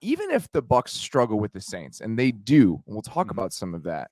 even if the Bucs struggle with the Saints, and they do, and we'll talk about some of that,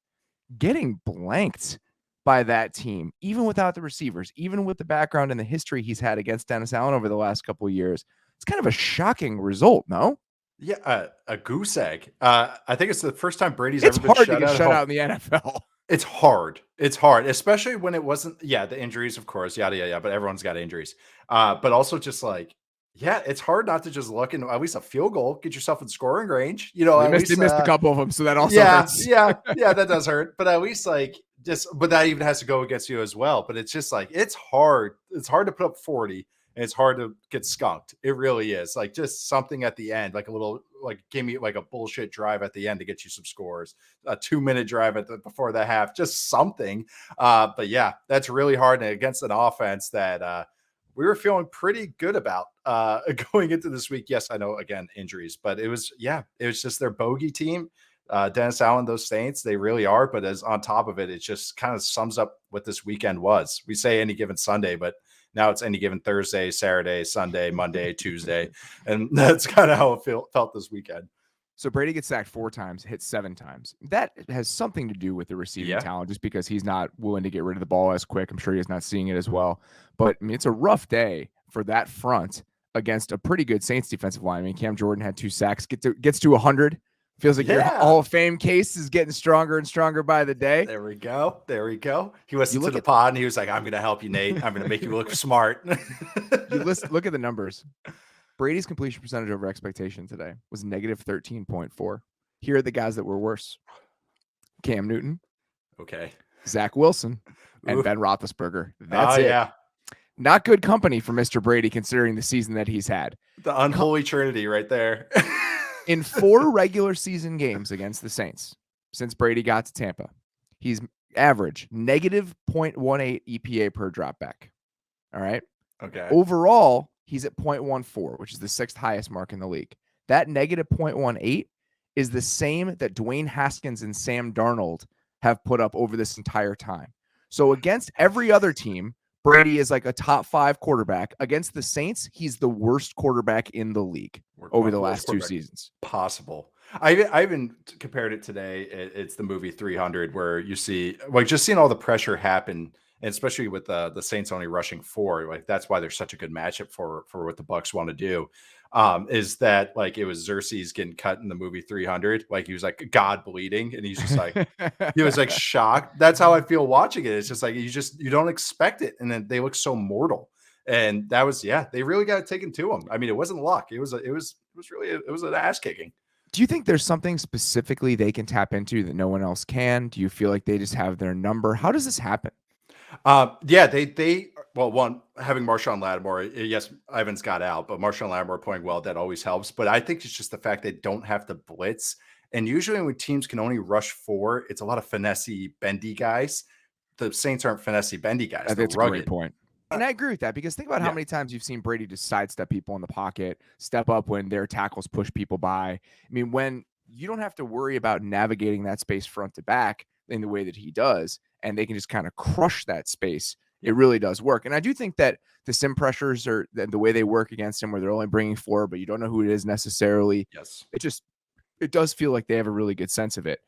getting blanked by that team, even without the receivers, even with the background and the history he's had against Dennis Allen over the last couple of years, it's kind of a shocking result, no? Yeah, a goose egg. I think it's the first time Brady's It's ever been hard to shut get out at shut home. out in the NFL. It's hard. It's hard, especially when it wasn't. Yeah, the injuries, of course. Yada yada. But everyone's got injuries. But also just like, yeah, it's hard not to just look and at least a field goal, get yourself in scoring range. You know, Well, at they least. missed a couple of them, so that also Yeah, hurts. yeah, that does hurt. But at least like just, but that even has to go against you as well. But it's just like it's hard. It's hard to put up 40, and it's hard to get skunked. It really is. Like just something at the end, like a little, like give me like a bullshit drive at the end to get you some scores, a 2-minute drive before the half, just something. But yeah, that's really hard, and against an offense that we were feeling pretty good about going into this week. Yes, I know, again, injuries, but it was just their bogey team. Dennis Allen, those Saints, they really are. But as on top of it, it just kind of sums up what this weekend was. We say any given Sunday, but now it's any given Thursday, Saturday, Sunday, Monday, Tuesday. And that's kind of how it felt this weekend. So Brady gets sacked 4 times, hit 7 times. That has something to do with the receiving talent, just because he's not willing to get rid of the ball as quick. I'm sure he's not seeing it as well. But I mean, it's a rough day for that front against a pretty good Saints defensive line. I mean, Cam Jordan had 2 sacks, gets to 100. Feels like your Hall of Fame case is getting stronger and stronger by the day. There we go. He listened to the pod and he was like, I'm going to help you, Nate. I'm going to make you look smart. Look at the numbers. Brady's completion percentage over expectation today was negative 13.4. Here are the guys that were worse: Cam Newton, okay, Zach Wilson, and Ben Roethlisberger. That's it. Yeah. Not good company for Mr. Brady, considering the season that he's had. The unholy trinity right there. In 4 regular season games against the Saints, since Brady got to Tampa, he's averaged negative 0.18 EPA per dropback. All right. Okay. Overall, he's at 0.14, which is the 6th highest mark in the league. That negative 0.18 is the same that Dwayne Haskins and Sam Darnold have put up over this entire time. So against every other team, Brady is like a top 5 quarterback. Against the Saints, he's the worst quarterback in the league over the last 2 seasons. Possible. I even compared it today. It's the movie 300, where you see, like, just seeing all the pressure happen, and especially with the Saints only rushing 4, like that's why they're such a good matchup for what the Bucs want to do. Is that like it was Xerxes getting cut in the movie 300? Like he was like God bleeding, and he's just like he was like shocked. That's how I feel watching it. It's just like you don't expect it, and then they look so mortal. And that was they really got it taken to them. I mean, it wasn't luck. It was an ass kicking. Do you think there's something specifically they can tap into that no one else can? Do you feel like they just have their number? How does this happen? They one, having Marshawn Lattimore, yes, Evans got out, but Marshawn Lattimore playing well, that always helps. But I think it's just the fact they don't have to blitz. And usually when teams can only rush 4, it's a lot of finessey, bendy guys. The Saints aren't finessey, bendy guys. That's a great point. And I agree with that, because think about how many times you've seen Brady just sidestep people in the pocket, step up when their tackles push people by. I mean, when you don't have to worry about navigating that space front to back in the way that he does, and they can just kind of crush that space, it really does work. And I do think that the sim pressures are the way they work against him, where they're only bringing 4, but you don't know who it is necessarily. Yes. It does feel like they have a really good sense of it.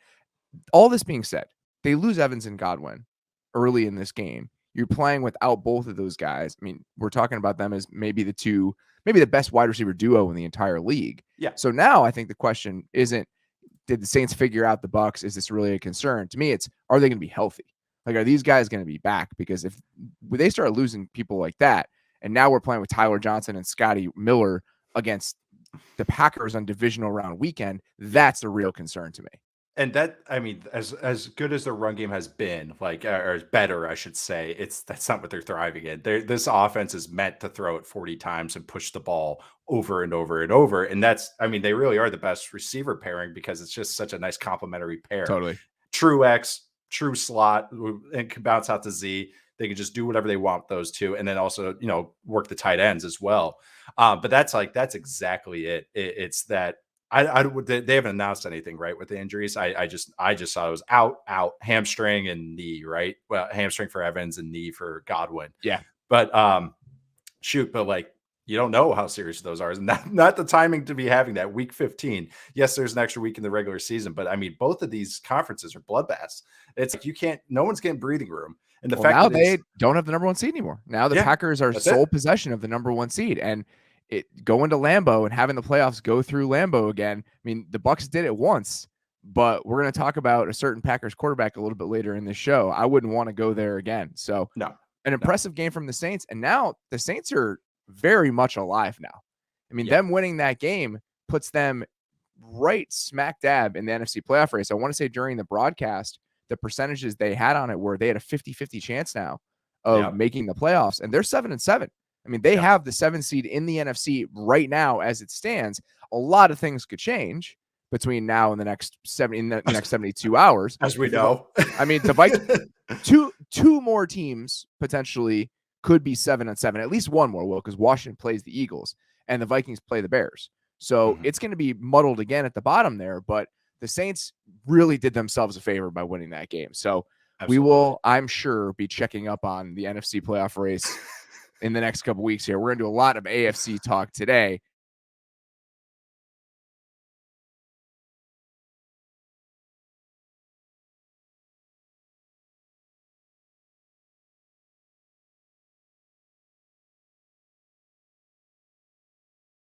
All this being said, they lose Evans and Godwin early in this game. You're playing without both of those guys. I mean, we're talking about them as maybe the best wide receiver duo in the entire league. Yeah. So now I think the question isn't, did the Saints figure out the Bucs? Is this really a concern? To me, it's, are they going to be healthy? Like, are these guys going to be back? Because if they start losing people like that, and now we're playing with Tyler Johnson and Scotty Miller against the Packers on divisional round weekend, that's a real concern to me. And that, I mean, as good as their run game has been, like, or better, I should say, that's not what they're thriving in. This offense is meant to throw it 40 times and push the ball over and over and over. And that's, I mean, they really are the best receiver pairing, because it's just such a nice complementary pair. Totally. True X, true slot, and can bounce out to Z. They can just do whatever they want, those two. And then also, work the tight ends as well. But that's exactly it. It's that, they haven't announced anything, right, with the injuries. I just saw it was out, hamstring and knee, right? Well, hamstring for Evans and knee for Godwin. Yeah. But but like, You don't know how serious those are. Not the timing to be having that week 15. Yes, there's an extra week in the regular season, but I mean, both of these conferences are bloodbaths. It's like you can't, no one's getting breathing room. And the Well, fact now that it's, they don't have the number one seed anymore. Now the yeah, Packers are that's it. sole possession of the number one seed, and it going to Lambeau and having the playoffs go through Lambeau again. I mean, the Bucks did it once, but we're going to talk about a certain Packers quarterback a little bit later in this show. I wouldn't want to go there again. So, No, an no. impressive game from the Saints, and now the Saints are very much alive now. I mean, Yeah. them winning that game puts them right smack dab in the NFC playoff race. I want to say during the broadcast, the percentages they had on it were they had a 50-50 chance now of Yep. making the playoffs, and they're 7-7. I mean, they Yep. have the 7 seed in the NFC right now as it stands. A lot of things could change between now and the next 72 hours. As we know. I mean, the Vikings, two more teams potentially could be 7-7. At least one more will, because Washington plays the Eagles and the Vikings play the Bears. So it's going to be muddled again at the bottom there. But the Saints really did themselves a favor by winning that game. So Absolutely. we will, I'm sure, be checking up on the NFC playoff race in the next couple weeks here. We're going to do a lot of AFC talk today.